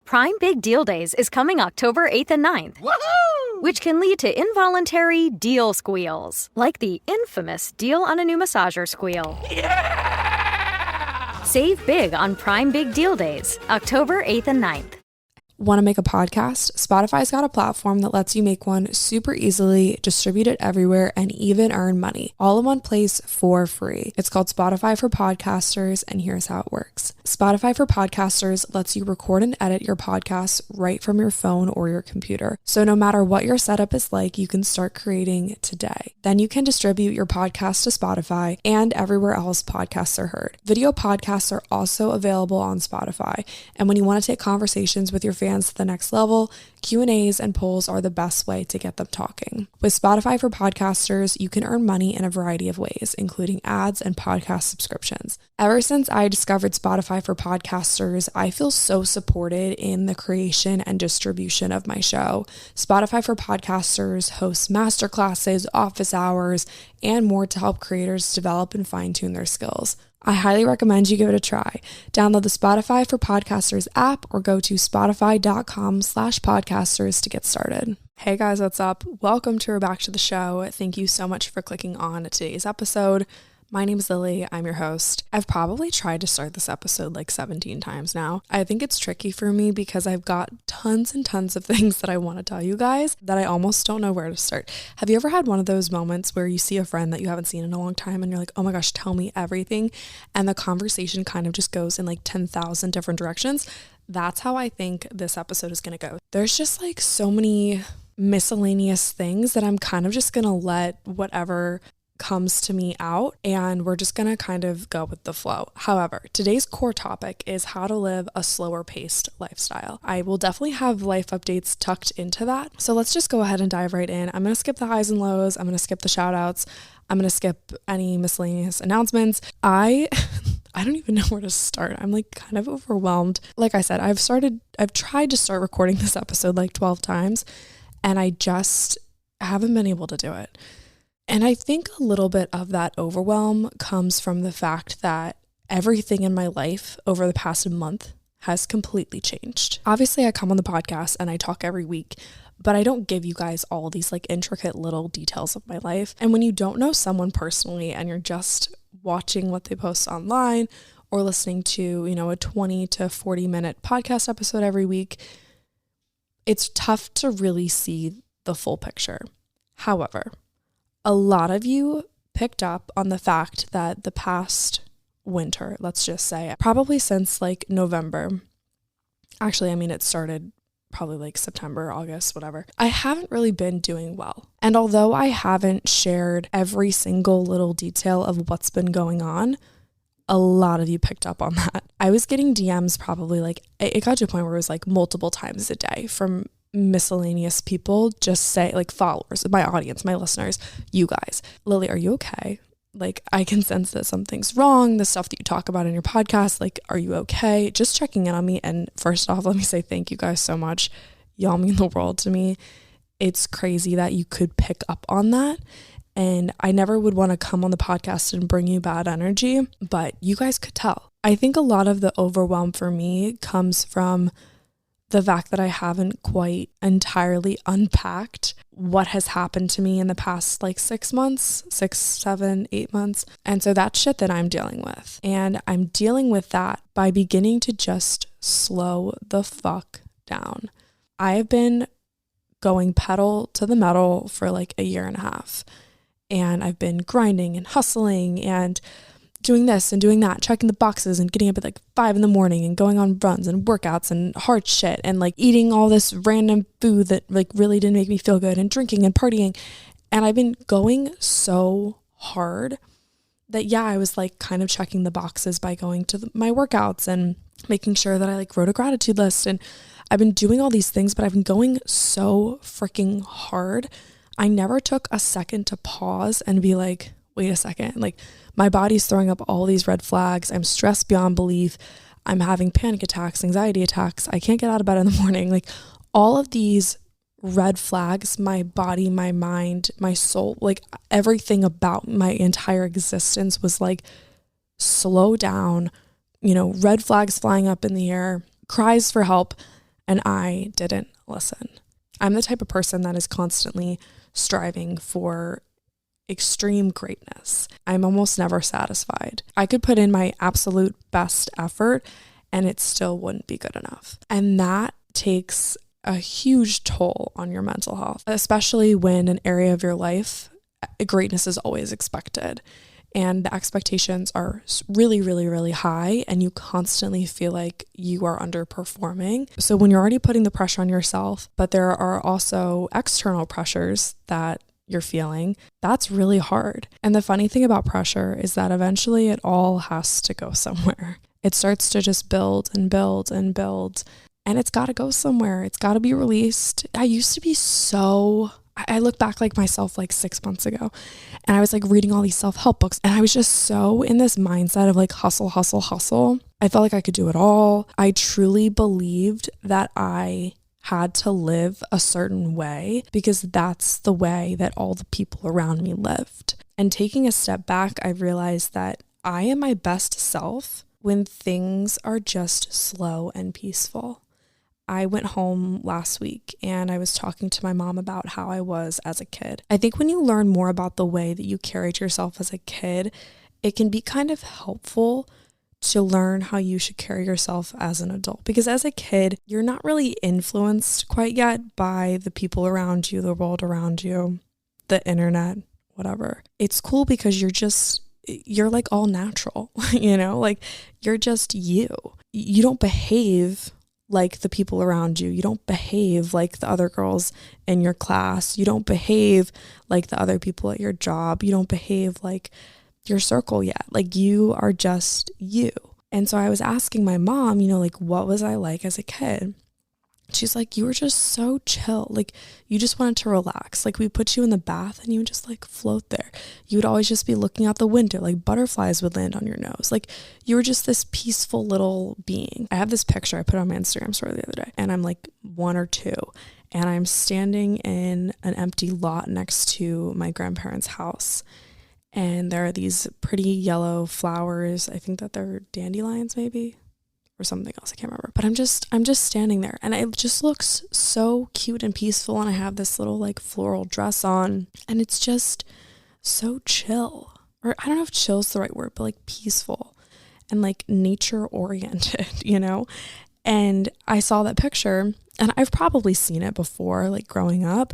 Prime Big Deal Days is coming October 8th and 9th. Woohoo! Which can lead to involuntary deal squeals, like the infamous deal on a new massager squeal. Yeah! Save big on Prime Big Deal Days, October 8th and 9th. Want to make a podcast? Spotify's got a platform that lets you make one super easily, distribute it everywhere, and even earn money, all in one place for free. It's called Spotify for Podcasters, and here's how it works. Spotify for Podcasters lets you record and edit your podcasts right from your phone or your computer. So no matter what your setup is like, you can start creating today. Then you can distribute your podcast to Spotify and everywhere else podcasts are heard. Video podcasts are also available on Spotify, and when you want to take conversations with your fans to the next level, Q&As and polls are the best way to get them talking. With Spotify for Podcasters, you can earn money in a variety of ways, including ads and podcast subscriptions. Ever since I discovered Spotify for Podcasters, I feel so supported in the creation and distribution of my show. Spotify for Podcasters hosts masterclasses, office hours, and more to help creators develop and fine-tune their skills. I highly recommend you give it a try. Download the Spotify for Podcasters app or go to spotify.com/podcasters to get started. Hey guys, what's up? Welcome to or back to the show. Thank you so much for clicking on today's episode. My name is Lily. I'm your host. I've probably tried to start this episode like 17 times now. I think it's tricky for me because I've got tons and tons of things that I want to tell you guys that I almost don't know where to start. Have you ever had one of those moments where you see a friend that you haven't seen in a long time and you're like, oh my gosh, tell me everything? And the conversation kind of just goes in like 10,000 different directions. That's how I think this episode is going to go. There's just like so many miscellaneous things that I'm kind of just going to let whatever comes to me out, and we're just gonna kind of go with the flow. However, today's core topic is how to live a slower paced lifestyle. I will definitely have life updates tucked into that. So let's just go ahead and dive right in. I'm gonna skip the highs and lows. I'm gonna skip the shout outs. I'm gonna skip any miscellaneous announcements. I don't even know where to start. I'm like kind of overwhelmed. Like I said, I've tried to start recording this episode like 12 times, and I just haven't been able to do it. And I think a little bit of that overwhelm comes from the fact that everything in my life over the past month has completely changed. Obviously, I come on the podcast and I talk every week, but I don't give you guys all these like intricate little details of my life. And when you don't know someone personally and you're just watching what they post online or listening to, a 20 to 40 minute podcast episode every week, it's tough to really see the full picture. However, a lot of you picked up on the fact that the past winter, let's just say, probably since like November, actually, it started probably like September, August, whatever, I haven't really been doing well. And although I haven't shared every single little detail of what's been going on, a lot of you picked up on that. I was getting DMs probably like, it got to a point where it was like multiple times a day from miscellaneous people, just say like followers, my audience, my listeners, you guys. Lily, are you okay? Like, I can sense that something's wrong. The stuff that you talk about in your podcast, like, are you okay? Just checking in on me. And first off, let me say thank you guys so much. Y'all mean the world to me. It's crazy that you could pick up on that. And I never would want to come on the podcast and bring you bad energy, but you guys could tell. I think a lot of the overwhelm for me comes from the fact that I haven't quite entirely unpacked what has happened to me in the past like 6 months, 6, 7, 8 months. And so that's shit that I'm dealing with. And I'm dealing with that by beginning to just slow the fuck down. I've been going pedal to the metal for like a year and a half. And I've been grinding and hustling and doing this and doing that, checking the boxes and getting up at like 5 a.m. and going on runs and workouts and hard shit and like eating all this random food that like really didn't make me feel good and drinking and partying. And I've been going so hard that, yeah, I was like kind of checking the boxes by going to my workouts and making sure that I like wrote a gratitude list. And I've been doing all these things, but I've been going so freaking hard. I never took a second to pause and be like, wait a second, like my body's throwing up all these red flags. I'm stressed beyond belief. I'm having panic attacks, anxiety attacks. I can't get out of bed in the morning. Like all of these red flags, my body, my mind, my soul, like everything about my entire existence was like, slow down, red flags flying up in the air, cries for help. and I didn't listen. I'm the type of person that is constantly striving for extreme greatness. I'm almost never satisfied. I could put in my absolute best effort and it still wouldn't be good enough. And that takes a huge toll on your mental health, especially when an area of your life, greatness is always expected. And the expectations are really, really, really high, and you constantly feel like you are underperforming. So when you're already putting the pressure on yourself, but there are also external pressures that you're feeling, that's really hard. And the funny thing about pressure is that eventually it all has to go somewhere. It starts to just build and build and build, and it's got to go somewhere. It's got to be released. I look back like myself like 6 months ago, and I was like reading all these self-help books, and I was just so in this mindset of like hustle, hustle, hustle. I felt like I could do it all. I truly believed that I had to live a certain way because that's the way that all the people around me lived. And taking a step back, I realized that I am my best self when things are just slow and peaceful. I went home last week and I was talking to my mom about how I was as a kid. I think when you learn more about the way that you carried yourself as a kid, it can be kind of helpful to learn how you should carry yourself as an adult. Because as a kid, you're not really influenced quite yet by the people around you, the world around you, the internet, whatever. It's cool because you're like all natural, like you're just you. You don't behave like the people around you. You don't behave like the other girls in your class. You don't behave like the other people at your job. You don't behave like your circle yet. Like you are just you. And so I was asking my mom, like what was I like as a kid? She's like, you were just so chill. Like you just wanted to relax. Like we put you in the bath and you would just like float there. You would always just be looking out the window. Like butterflies would land on your nose. Like you were just this peaceful little being. I have this picture I put on my Instagram story the other day, and I'm like 1 or 2, and I'm standing in an empty lot next to my grandparents' house. And there are these pretty yellow flowers. I think that they're dandelions maybe, or something else. I can't remember, but I'm just standing there, and it just looks so cute and peaceful. And I have this little like floral dress on, and it's just so chill, or I don't know if chill is the right word, but like peaceful and like nature oriented, And I saw that picture, and I've probably seen it before, like growing up,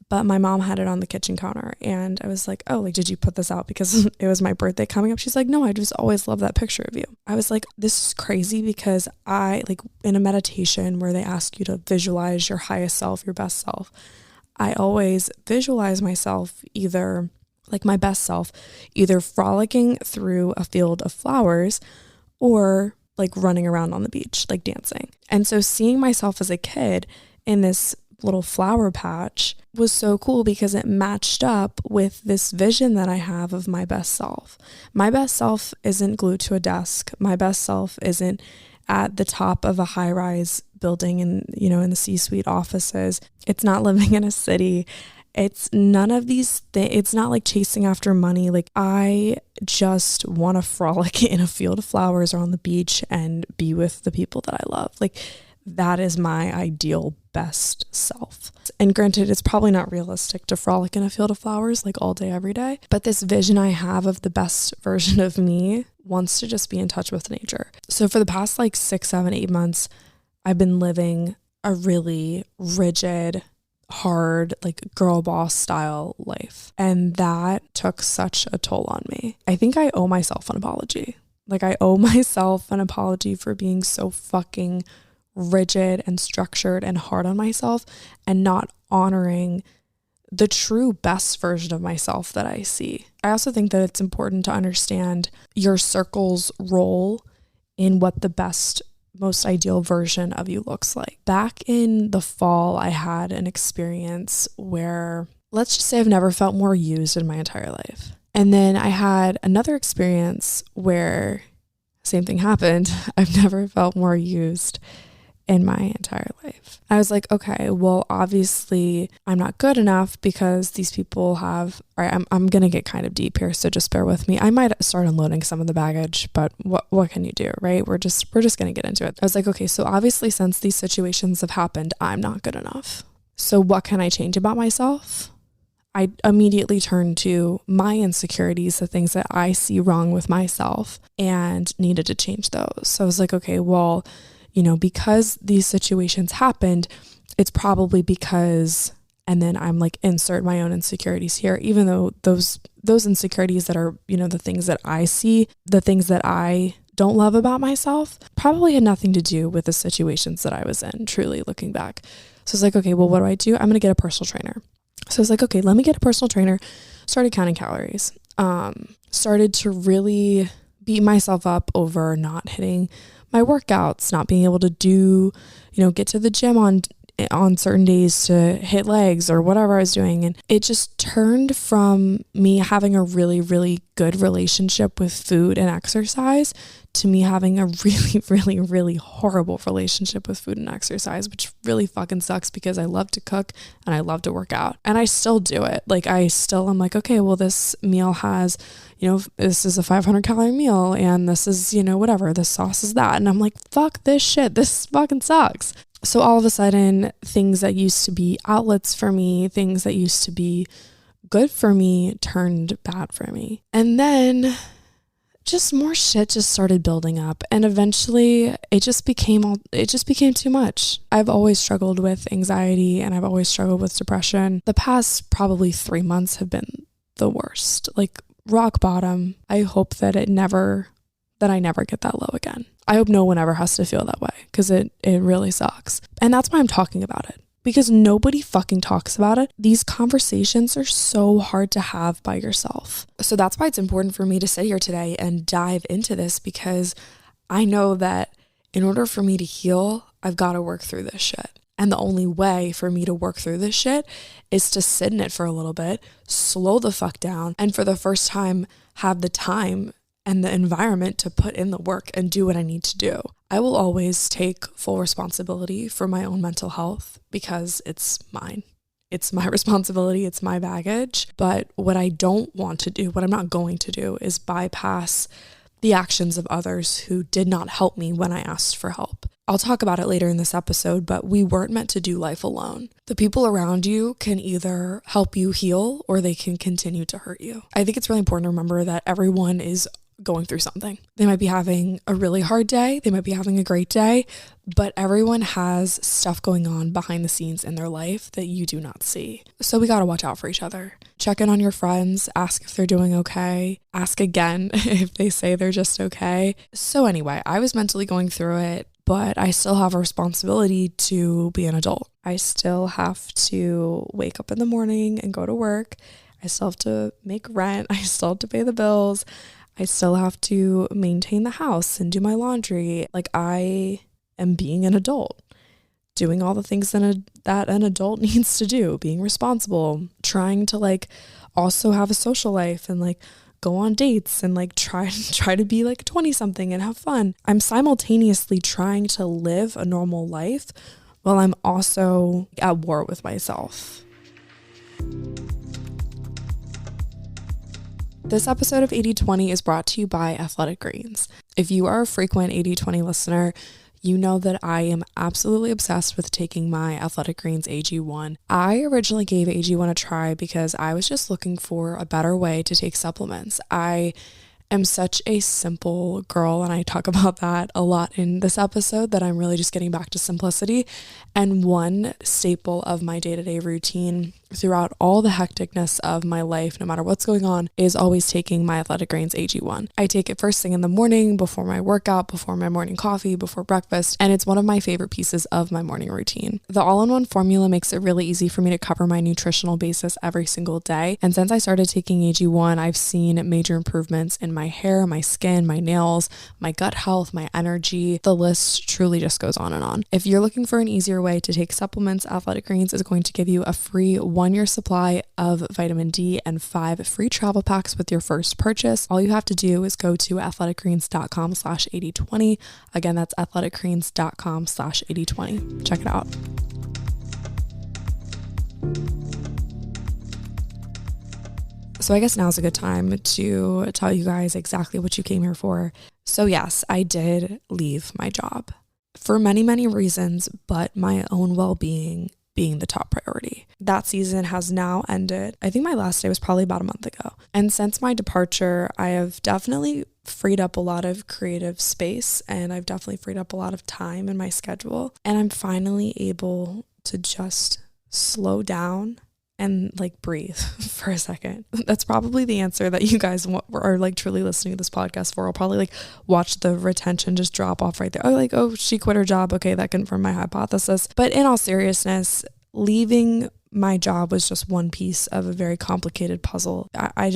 but my mom had it on the kitchen counter, and I was like, oh, like, did you put this out because it was my birthday coming up? She's like, no, I just always love that picture of you. I was like, this is crazy, because I, like, in a meditation where they ask you to visualize your highest self, your best self, I always visualize myself either, like my best self, either frolicking through a field of flowers or like running around on the beach, like dancing. And so seeing myself as a kid in this little flower patch was so cool because it matched up with this vision that I have of my best self. My best self isn't glued to a desk. My best self isn't at the top of a high-rise building in the C-suite offices. It's not living in a city. It's none of these things. It's not like chasing after money. Like I just want to frolic in a field of flowers or on the beach and be with the people that I love. Like that is my ideal best self. And granted, it's probably not realistic to frolic in a field of flowers like all day, every day. But this vision I have of the best version of me wants to just be in touch with nature. So for the past like 6, 7, 8 months, I've been living a really rigid, hard, like girl boss style life. And that took such a toll on me. I think I owe myself an apology. Like I owe myself an apology for being so fucking rigid and structured and hard on myself and not honoring the true best version of myself that I see. I also think that it's important to understand your circle's role in what the best, most ideal version of you looks like. Back in the fall, I had an experience where, let's just say I've never felt more used in my entire life. And then I had another experience where same thing happened. I've never felt more used in my entire life. I was like, okay, well, obviously I'm not good enough because these people have, all right, I'm going to get kind of deep here, so just bear with me. I might start unloading some of the baggage, but what can you do, right? We're just going to get into it. I was like, okay, so obviously since these situations have happened, I'm not good enough. So what can I change about myself? I immediately turned to my insecurities, the things that I see wrong with myself, and needed to change those. So I was like, okay, well, because these situations happened, it's probably because, and then I'm like, insert my own insecurities here, even though those insecurities that are, the things that I see, the things that I don't love about myself, probably had nothing to do with the situations that I was in, truly looking back. So I was like, okay, well, what do? I'm going to get a personal trainer. So I was like, okay, let me get a personal trainer. Started counting calories. Started to really beat myself up over not hitting my workouts, not being able to do, get to the gym on certain days to hit legs or whatever I was doing. And it just turned from me having a really, really good relationship with food and exercise to me having a really, really, really horrible relationship with food and exercise, which really fucking sucks because I love to cook and I love to work out. And I still do it. Like I'm like, okay, well, this meal has, this is a 500 calorie meal and this is, whatever, this sauce is that. And I'm like, fuck this shit. This fucking sucks. So all of a sudden, things that used to be outlets for me, things that used to be good for me turned bad for me. And then just more shit just started building up, and eventually it just became too much. I've always struggled with anxiety and I've always struggled with depression. The past probably 3 months have been the worst, like rock bottom. I hope that I never get that low again. I hope no one ever has to feel that way because it really sucks. And that's why I'm talking about it, because nobody fucking talks about it. These conversations are so hard to have by yourself. So that's why it's important for me to sit here today and dive into this, because I know that in order for me to heal, I've got to work through this shit. And the only way for me to work through this shit is to sit in it for a little bit, slow the fuck down, and for the first time, have the time and the environment to put in the work and do what I need to do. I will always take full responsibility for my own mental health because it's mine. It's my responsibility. It's my baggage. But what I don't want to do, what I'm not going to do, is bypass the actions of others who did not help me when I asked for help. I'll talk about it later in this episode, but we weren't meant to do life alone. The people around you can either help you heal or they can continue to hurt you. I think it's really important to remember that everyone is going through something. They might be having a really hard day. They might be having a great day, but everyone has stuff going on behind the scenes in their life that you do not see. So we got to watch out for each other. Check in on your friends, ask if they're doing okay, ask again if they say they're just okay. So anyway, I was mentally going through it, but I still have a responsibility to be an adult. I still have to wake up in the morning and go to work. I still have to make rent. I still have to pay the bills. I still have to maintain the house and do my laundry. Like, I am being an adult, doing all the things that an adult needs to do, being responsible, trying to also have a social life and go on dates and try to be 20 something and have fun. I'm simultaneously trying to live a normal life while I'm also at war with myself. This episode of 80/20 is brought to you by Athletic Greens. If you are a frequent 80/20 listener, you know that I am absolutely obsessed with taking my Athletic Greens AG1. I originally gave AG1 a try because I was just looking for a better way to take supplements. I am such a simple girl, and I talk about that a lot in this episode, that I'm really just getting back to simplicity. And one staple of my day-to-day routine throughout all the hecticness of my life, no matter what's going on, is always taking my Athletic Greens AG1. I take it first thing in the morning, before my workout, before my morning coffee, before breakfast, and it's one of my favorite pieces of my morning routine. The all-in-one formula makes it really easy for me to cover my nutritional basis every single day, and since I started taking AG1, I've seen major improvements in my hair, my skin, my nails, my gut health, my energy. The list truly just goes on and on. If you're looking for an easier way to take supplements, Athletic Greens is going to give you a free 1 1-year supply of vitamin D and 5 free travel packs with your first purchase. All you have to do is go to athleticgreens.com/8020. Again, that's athleticgreens.com/8020. Check it out. So I guess now's a good time to tell you guys exactly what you came here for. So yes, I did leave my job for many, many reasons, but my own well-being being the top priority. That season has now ended. I think my last day was probably about a month ago. And since my departure, I have definitely freed up a lot of creative space, and I've definitely freed up a lot of time in my schedule. And I'm finally able to just slow down and like breathe for a second. That's probably the answer that you guys are like truly listening to this podcast for. I'll probably like watch the retention just drop off right there. Oh, she quit her job. Okay, that confirmed my hypothesis. But in all seriousness, leaving my job was just one piece of a very complicated puzzle. I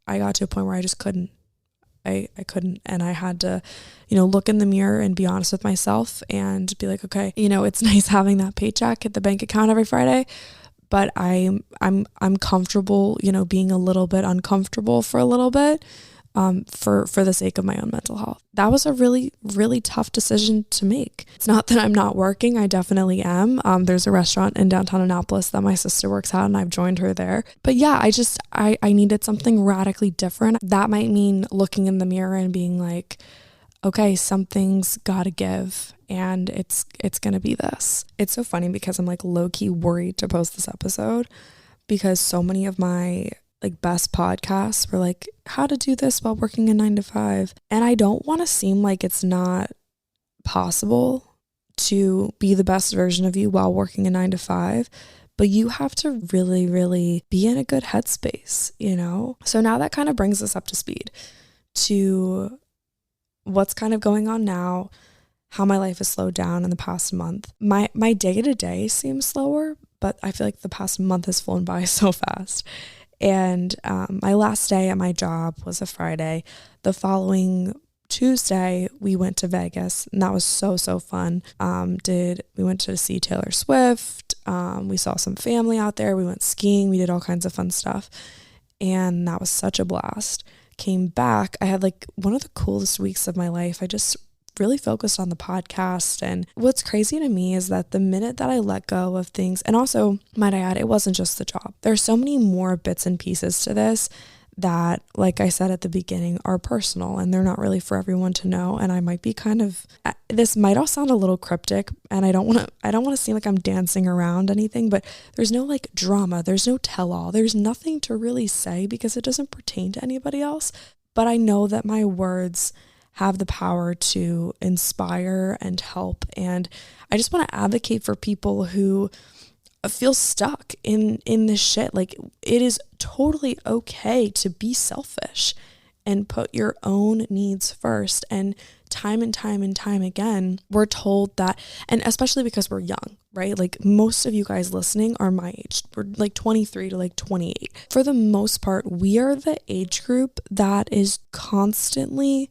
got to a point where I just couldn't. I couldn't, and I had to, look in the mirror and be honest with myself and be like, okay, it's nice having that paycheck at the bank account every Friday, but I'm comfortable, being a little bit uncomfortable for a little bit, for the sake of my own mental health. That was a really, really tough decision to make. It's not that I'm not working. I definitely am. There's a restaurant in downtown Annapolis that my sister works at, and I've joined her there. But yeah, I needed something radically different. That might mean looking in the mirror and being like, okay, something's gotta give, and it's gonna be this. It's so funny because I'm like low-key worried to post this episode because so many of my like best podcasts were like how to do this while working a 9-to-5. And I don't want to seem like it's not possible to be the best version of you while working a 9-to-5, but you have to really, really be in a good headspace, So now that kind of brings us up to speed to what's kind of going on now, how my life has slowed down in the past month. My day-to-day seems slower, but I feel like the past month has flown by so fast. And my last day at my job was a Friday. The following Tuesday, we went to Vegas, and that was so fun. We went to see Taylor Swift. We saw some family out there. We went skiing. We did all kinds of fun stuff. And that was such a blast. Came back. I had like one of the coolest weeks of my life. I just really focused on the podcast. And what's crazy to me is that the minute that I let go of things, and also might I add, it wasn't just the job. There's so many more bits and pieces to this that, like I said at the beginning, are personal and they're not really for everyone to know. And I might be this might all sound a little cryptic, and I don't want to seem like I'm dancing around anything, but there's no like drama. There's no tell-all. There's nothing to really say because it doesn't pertain to anybody else. But I know that my words have the power to inspire and help. And I just want to advocate for people who feel stuck in this shit. Like, it is totally okay to be selfish and put your own needs first. And time and time and time again, we're told that, and especially because we're young, right? Like most of you guys listening are my age. We're like 23 to like 28. For the most part, we are the age group that is constantly,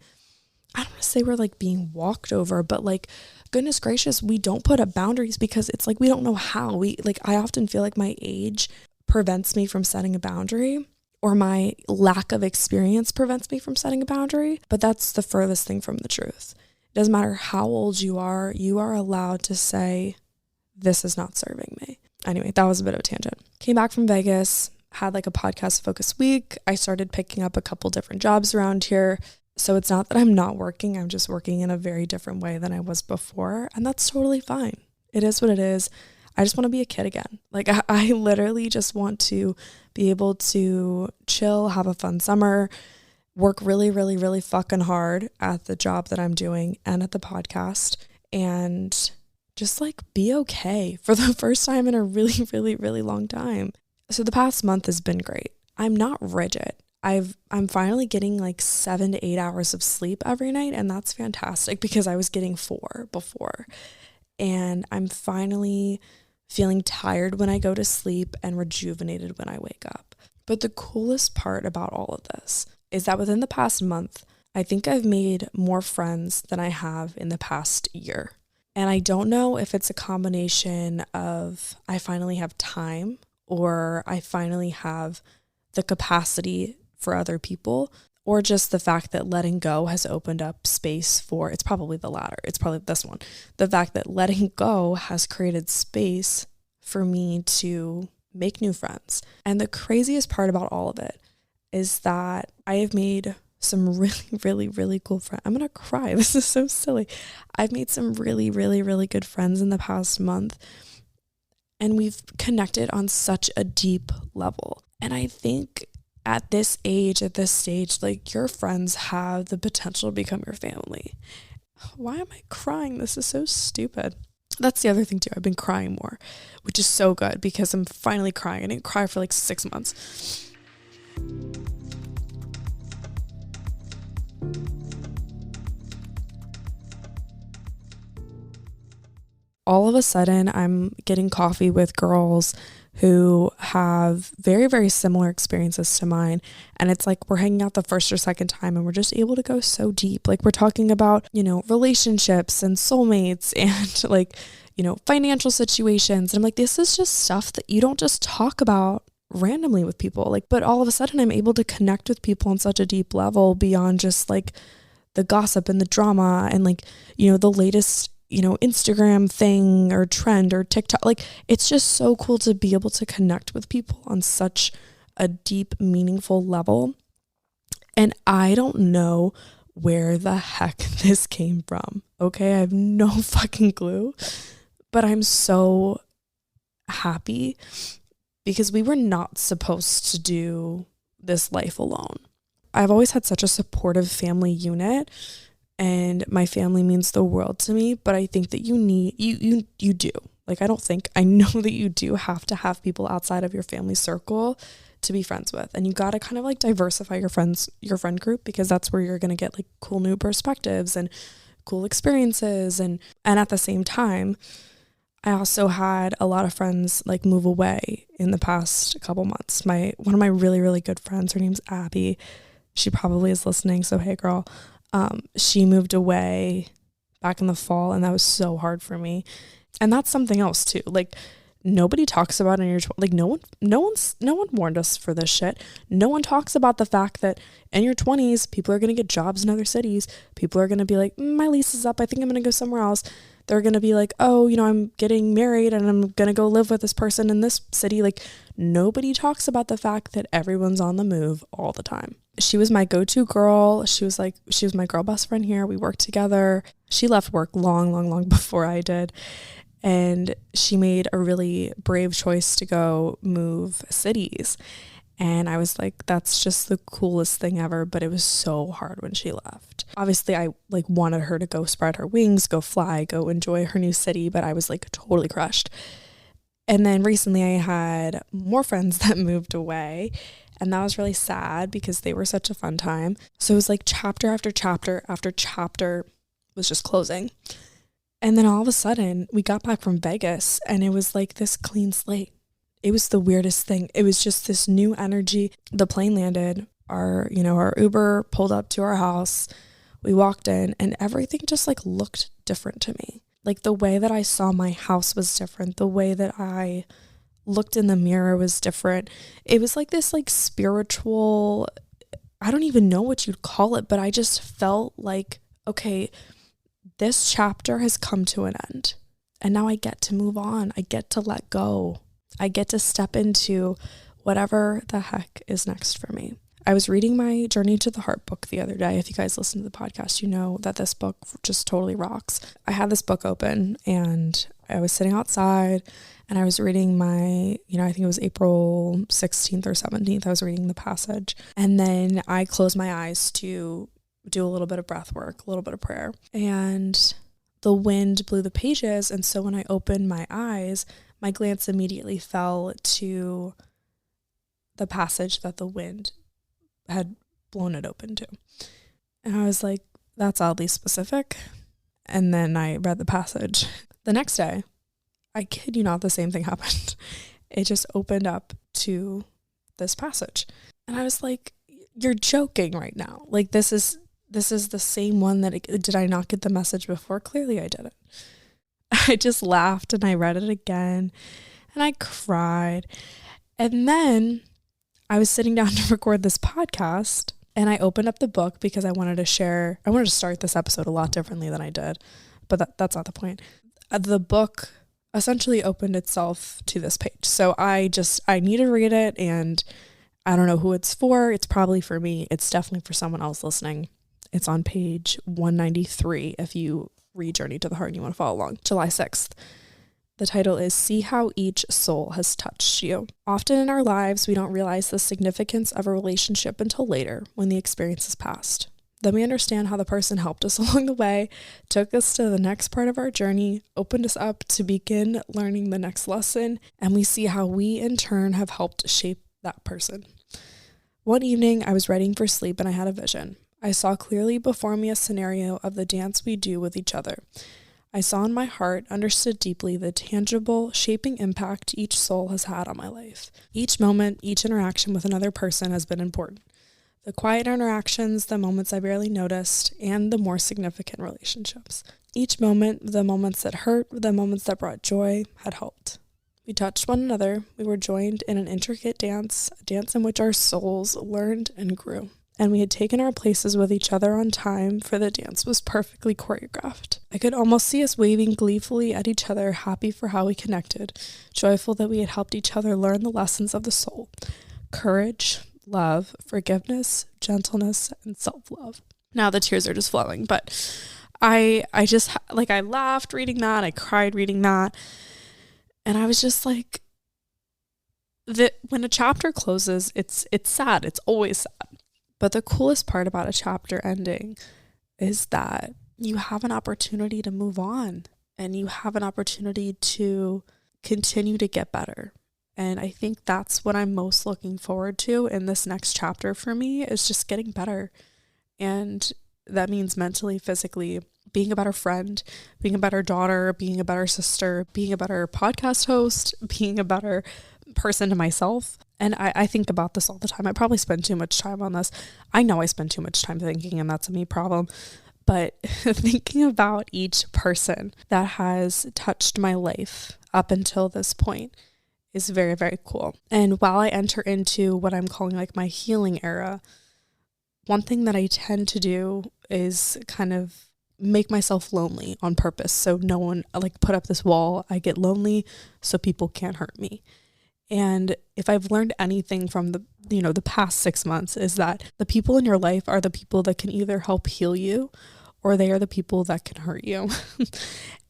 I don't want to say we're like being walked over, but like, goodness gracious, we don't put up boundaries because it's like we don't know how. I often feel like my age prevents me from setting a boundary, or my lack of experience prevents me from setting a boundary. But that's the furthest thing from the truth. It doesn't matter how old you are allowed to say, this is not serving me. Anyway, that was a bit of a tangent. Came back from Vegas, had like a podcast focused week. I started picking up a couple different jobs around here. So it's not that I'm not working, I'm just working in a very different way than I was before. And that's totally fine. It is what it is. I just want to be a kid again. Like I literally just want to be able to chill, have a fun summer, work really, really, really fucking hard at the job that I'm doing and at the podcast, and just like be okay for the first time in a really, really, really long time. So the past month has been great. I'm not rigid. I'm finally getting like 7 to 8 hours of sleep every night, and that's fantastic because I was getting 4 before. And I'm finally feeling tired when I go to sleep and rejuvenated when I wake up. But the coolest part about all of this is that within the past month, I think I've made more friends than I have in the past year. And I don't know if it's a combination of I finally have time, or I finally have the capacity for other people, or just the fact that letting go has opened up space for, it's probably the latter, it's probably this one, the fact that letting go has created space for me to make new friends. And the craziest part about all of it is that I have made some really, really, really cool friends. I'm going to cry. This is so silly. I've made some really, really, really good friends in the past month, and we've connected on such a deep level. And I think at this age, at this stage, like, your friends have the potential to become your family. Why am I crying? This is so stupid. That's the other thing too. I've been crying more, which is so good because I'm finally crying. I didn't cry for like 6 months. All of a sudden, I'm getting coffee with girls who have very, very similar experiences to mine. And it's like we're hanging out the first or second time and we're just able to go so deep. Like, we're talking about, relationships and soulmates and like, financial situations. And I'm like, this is just stuff that you don't just talk about randomly with people. Like, but all of a sudden I'm able to connect with people on such a deep level beyond just like the gossip and the drama and like, the latest Instagram thing or trend or TikTok. Like, it's just so cool to be able to connect with people on such a deep, meaningful level. And I don't know where the heck this came from. Okay, I have no fucking clue, but I'm so happy because we were not supposed to do this life alone. I've always had such a supportive family unit, and my family means the world to me, but I think that you do. Like, I know that you do have to have people outside of your family circle to be friends with. And you got to kind of like diversify your friend group, because that's where you're going to get like cool new perspectives and cool experiences. And at the same time, I also had a lot of friends like move away in the past couple months. One of my really, really good friends, her name's Abby. She probably is listening. So, hey girl. She moved away back in the fall, and that was so hard for me. And that's something else too. Like, nobody talks about it in your like no one warned us for this shit. No one talks about the fact that in your 20s, people are going to get jobs in other cities. People are going to be like, my lease is up, I think I'm going to go somewhere else. They're going to be like, oh, I'm getting married and I'm going to go live with this person in this city. Like, nobody talks about the fact that everyone's on the move all the time. She was my go-to girl. She was my girl best friend here. We worked together. She left work long before I did. And she made a really brave choice to go move cities. And I was like, that's just the coolest thing ever. But it was so hard when she left. Obviously, I like wanted her to go spread her wings, go fly, go enjoy her new city. But I was like totally crushed. And then recently I had more friends that moved away. And that was really sad because they were such a fun time. So it was like chapter after chapter after chapter was just closing. And then all of a sudden we got back from Vegas and it was like this clean slate. It was the weirdest thing. It was just this new energy. The plane landed, our Uber pulled up to our house. We walked in and everything just like looked different to me. Like, the way that I saw my house was different. The way that I looked in the mirror was different. It was like this like spiritual, I don't even know what you'd call it, but I just felt like, okay, this chapter has come to an end and now I get to move on. I get to let go. I get to step into whatever the heck is next for me. I was reading my Journey to the Heart book the other day. If you guys listen to the podcast, you know that this book just totally rocks. I had this book open and I was sitting outside and I was reading my, I think it was April 16th or 17th. I was reading the passage. And then I closed my eyes to do a little bit of breath work, a little bit of prayer. And the wind blew the pages. And so when I opened my eyes, my glance immediately fell to the passage that the wind had blown it open to. And I was like, that's oddly specific. And then I read the passage. The next day, I kid you not, the same thing happened. It just opened up to this passage. And I was like, you're joking right now. Like, this is the same one that, did I not get the message before? Clearly I didn't. I just laughed and I read it again and I cried. And then I was sitting down to record this podcast, and I opened up the book because I wanted to start this episode a lot differently than I did, but that's not the point. The book essentially opened itself to this page. So I need to read it, and I don't know who it's for. It's probably for me. It's definitely for someone else listening. It's on page 193 if you read Journey to the Heart and you want to follow along. July 6th. The title is See How Each Soul Has Touched You. Often in our lives, we don't realize the significance of a relationship until later, when the experience is past. Then we understand how the person helped us along the way, took us to the next part of our journey, opened us up to begin learning the next lesson, and we see how we in turn have helped shape that person. One evening, I was ready for sleep and I had a vision. I saw clearly before me a scenario of the dance we do with each other. I saw in my heart, understood deeply the tangible, shaping impact each soul has had on my life. Each moment, each interaction with another person has been important. The quiet interactions, the moments I barely noticed, and the more significant relationships. Each moment, the moments that hurt, the moments that brought joy, had helped. We touched one another. We were joined in an intricate dance, a dance in which our souls learned and grew. And we had taken our places with each other on time, for the dance was perfectly choreographed. I could almost see us waving gleefully at each other, happy for how we connected, joyful that we had helped each other learn the lessons of the soul: courage, love, forgiveness, gentleness, and self-love. Now the tears are just flowing, but I laughed reading that, I cried reading that, and I was just like, when a chapter closes, it's sad, it's always sad. But the coolest part about a chapter ending is that you have an opportunity to move on, and you have an opportunity to continue to get better. And I think that's what I'm most looking forward to in this next chapter for me, is just getting better. And that means mentally, physically, being a better friend, being a better daughter, being a better sister, being a better podcast host, being a better person to myself. And I think about this all the time. I probably spend too much time on this. I know I spend too much time thinking, and that's a me problem. But thinking about each person that has touched my life up until this point is very, very cool. And while I enter into what I'm calling like my healing era, one thing that I tend to do is kind of make myself lonely on purpose. So no one, like, put up this wall. I get lonely so people can't hurt me. And if I've learned anything from the past 6 months, is that the people in your life are the people that can either help heal you, or they are the people that can hurt you.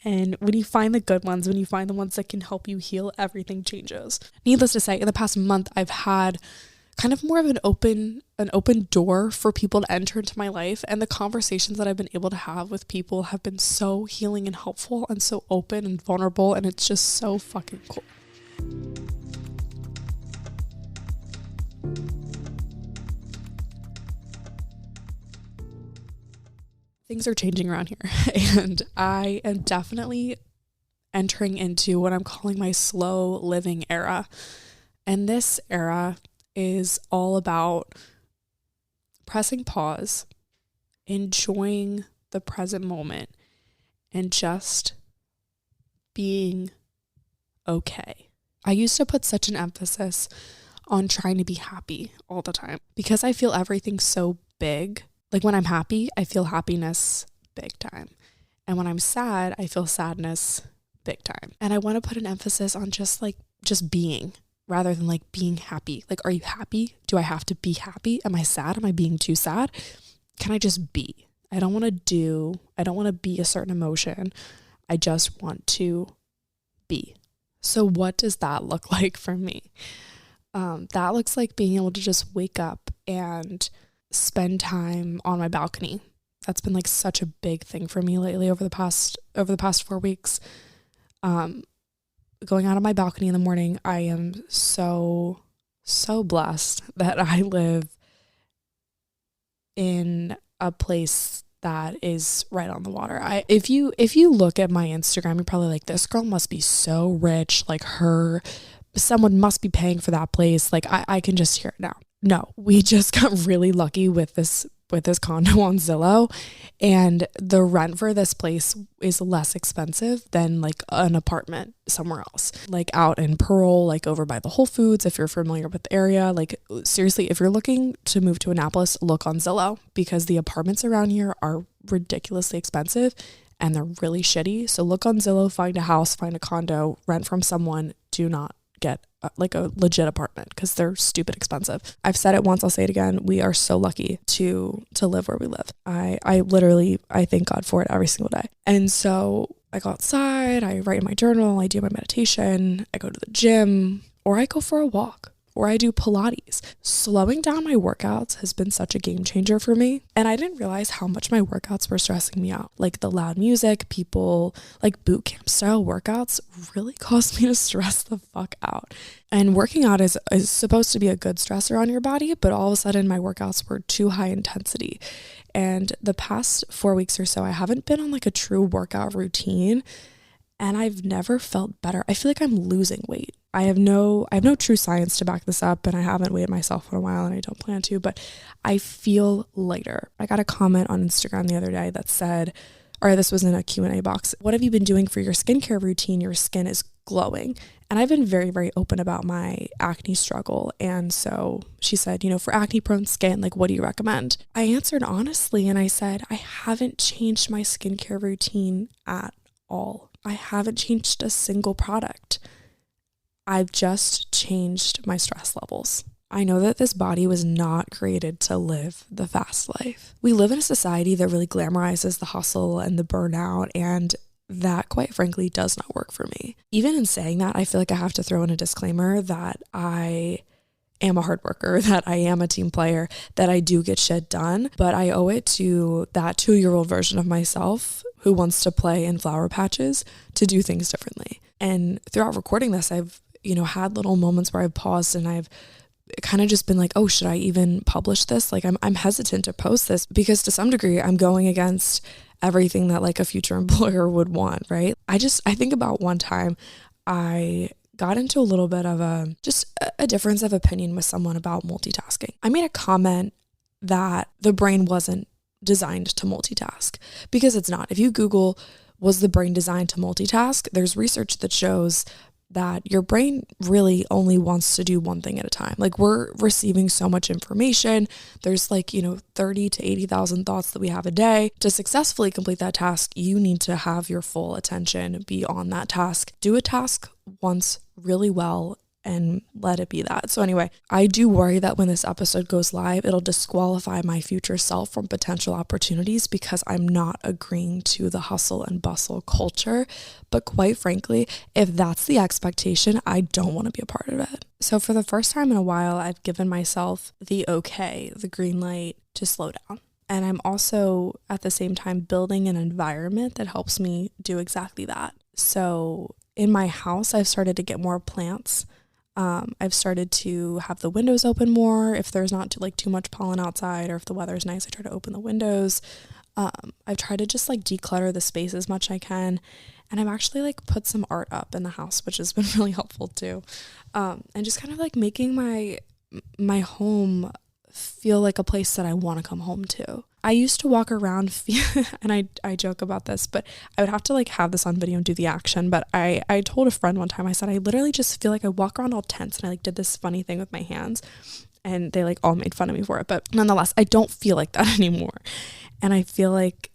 And when you find the good ones, when you find the ones that can help you heal, everything changes. Needless to say, in the past month, I've had kind of more of an open door for people to enter into my life. And the conversations that I've been able to have with people have been so healing and helpful and so open and vulnerable. And it's just so fucking cool. Things are changing around here, and I am definitely entering into what I'm calling my slow living era. And this era is all about pressing pause, enjoying the present moment, and just being okay. I used to put such an emphasis on trying to be happy all the time because I feel everything's so big. Like, when I'm happy, I feel happiness big time. And when I'm sad, I feel sadness big time. And I want to put an emphasis on just being, rather than like being happy. Like, are you happy? Do I have to be happy? Am I sad? Am I being too sad? Can I just be? I don't want to be a certain emotion. I just want to be. So what does that look like for me? That looks like being able to just wake up and spend time on my balcony. That's been like such a big thing for me lately over the past 4 weeks. Going out on my balcony in the morning, I am so blessed that I live in a place that is right on the water. If you look at my Instagram, you're probably like, this girl must be so rich, like someone must be paying for that place. Like, I can just hear it now. No, we just got really lucky with this with this condo on Zillow, and the rent for this place is less expensive than like an apartment somewhere else, like out in Pearl, like over by the Whole Foods. If you're familiar with the area, like seriously, if you're looking to move to Annapolis, look on Zillow, because the apartments around here are ridiculously expensive and they're really shitty. So look on Zillow, find a house, find a condo, rent from someone. Do not get like a legit apartment, because they're stupid expensive. I've said it once, I'll say it again. We are so lucky to live where we live. I literally, I thank God for it every single day. And so I go outside, I write in my journal, I do my meditation, I go to the gym, or I go for a walk, or I do Pilates. Slowing down my workouts has been such a game changer for me. And I didn't realize how much my workouts were stressing me out. Like the loud music, people, like boot camp style workouts really caused me to stress the fuck out. And working out is supposed to be a good stressor on your body, but all of a sudden my workouts were too high intensity. And the past 4 weeks or so, I haven't been on like a true workout routine, and I've never felt better. I feel like I'm losing weight. I have no true science to back this up, and I haven't weighed myself in a while, and I don't plan to, but I feel lighter. I got a comment on Instagram the other day that said, or this was in a Q&A box, what have you been doing for your skincare routine? Your skin is glowing. And I've been very, very open about my acne struggle. And so she said, for acne prone skin, like, what do you recommend? I answered honestly, and I said, I haven't changed my skincare routine at all. I haven't changed a single product. I've just changed my stress levels. I know that this body was not created to live the fast life. We live in a society that really glamorizes the hustle and the burnout, and that, quite frankly, does not work for me. Even in saying that, I feel like I have to throw in a disclaimer that I am a hard worker, that I am a team player, that I do get shit done, but I owe it to that 2-year-old version of myself who wants to play in flower patches to do things differently. And throughout recording this, I've, had little moments where I've paused and I've kind of just been like, oh, should I even publish this? Like, I'm hesitant to post this because to some degree I'm going against everything that like a future employer would want, right? I think about one time I got into a little bit of a difference of opinion with someone about multitasking. I made a comment that the brain wasn't designed to multitask, because it's not. If you Google, was the brain designed to multitask? There's research that shows that your brain really only wants to do one thing at a time. Like, we're receiving so much information. There's 30 to 80,000 thoughts that we have a day. To successfully complete that task, you need to have your full attention be on that task. Do a task once really well and let it be that. So anyway, I do worry that when this episode goes live, it'll disqualify my future self from potential opportunities because I'm not agreeing to the hustle and bustle culture. But quite frankly, if that's the expectation, I don't want to be a part of it. So for the first time in a while, I've given myself the green light to slow down. And I'm also at the same time building an environment that helps me do exactly that. So in my house, I've started to get more plants. I've started to have the windows open more. If there's not too much pollen outside, or if the weather's nice, I try to open the windows. I've tried to just declutter the space as much as I can. And I've actually put some art up in the house, which has been really helpful too. And just kind of making my home feel like a place that I want to come home to. I used to walk around and I joke about this, but I would have to have this on video and do the action. But I told a friend one time, I said, I literally just feel like I walk around all tense, and I did this funny thing with my hands, and they all made fun of me for it. But nonetheless, I don't feel like that anymore. And I feel like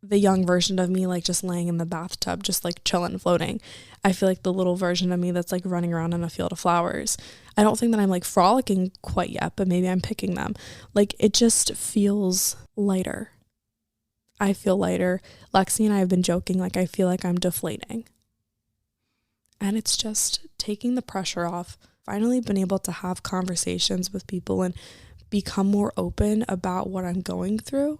the young version of me, just laying in the bathtub, just chilling, floating. I feel like the little version of me that's running around in a field of flowers. I don't think that I'm frolicking quite yet, but maybe I'm picking them. It just feels lighter. I feel lighter. Lexi and I have been joking, I feel like I'm deflating. And it's just taking the pressure off. Finally been able to have conversations with people and become more open about what I'm going through.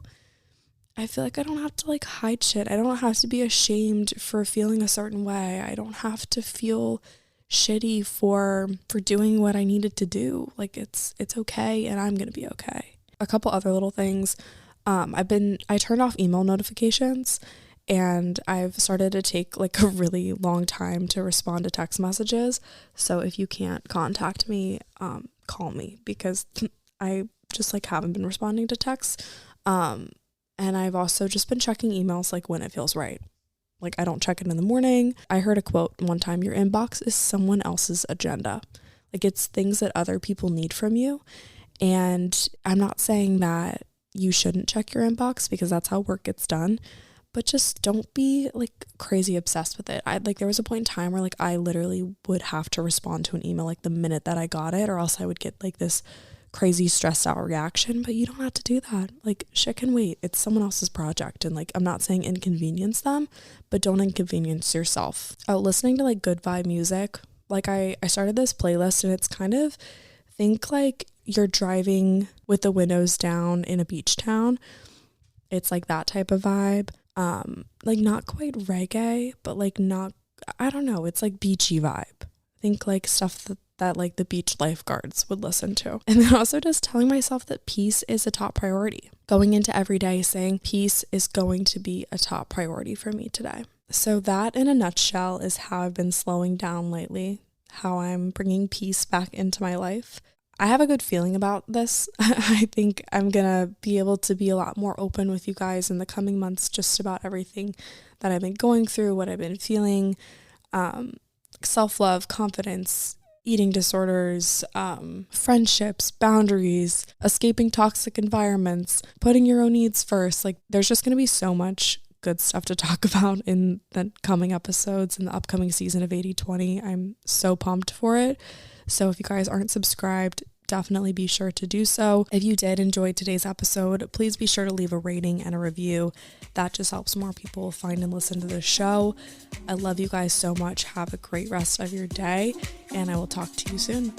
I feel like I don't have to hide shit. I don't have to be ashamed for feeling a certain way. I don't have to feel shitty for doing what I needed to do. It's okay, and I'm gonna be okay. A couple other little things. I turned off email notifications, and I've started to take a really long time to respond to text messages. So if you can't contact me, call me, because just like haven't been responding to texts. And I've also just been checking emails like when it feels right. Like I don't check it in the morning. I heard a quote one time, your inbox is someone else's agenda. Like it's things that other people need from you. And I'm not saying that you shouldn't check your inbox because that's how work gets done, but just don't be like crazy obsessed with it. There was a point in time where like I literally would have to respond to an email like the minute that I got it, or else I would get like this crazy stressed out reaction. But you don't have to do that. Like shit can wait. It's someone else's project. And like I'm not saying inconvenience them, but don't inconvenience yourself. Listening to like good vibe music. Like I started this playlist, and it's kind of, think like you're driving with the windows down in a beach town. It's like that type of vibe. Like not quite reggae, but like not, I don't know, it's like beachy vibe. Think like stuff that like the beach lifeguards would listen to. And then also just telling myself that peace is a top priority. Going into every day saying peace is going to be a top priority for me today. So that in a nutshell is how I've been slowing down lately, how I'm bringing peace back into my life. I have a good feeling about this. I think I'm going to be able to be a lot more open with you guys in the coming months, just about everything that I've been going through, what I've been feeling, self-love, confidence, eating disorders, friendships, boundaries, escaping toxic environments, putting your own needs first. Like there's just going to be so much good stuff to talk about in the coming episodes in the upcoming season of 80/20. I'm so pumped for it. So if you guys aren't subscribed, definitely be sure to do so. If you did enjoy today's episode, please be sure to leave a rating and a review. That just helps more people find and listen to the show. I love you guys so much. Have a great rest of your day, and I will talk to you soon.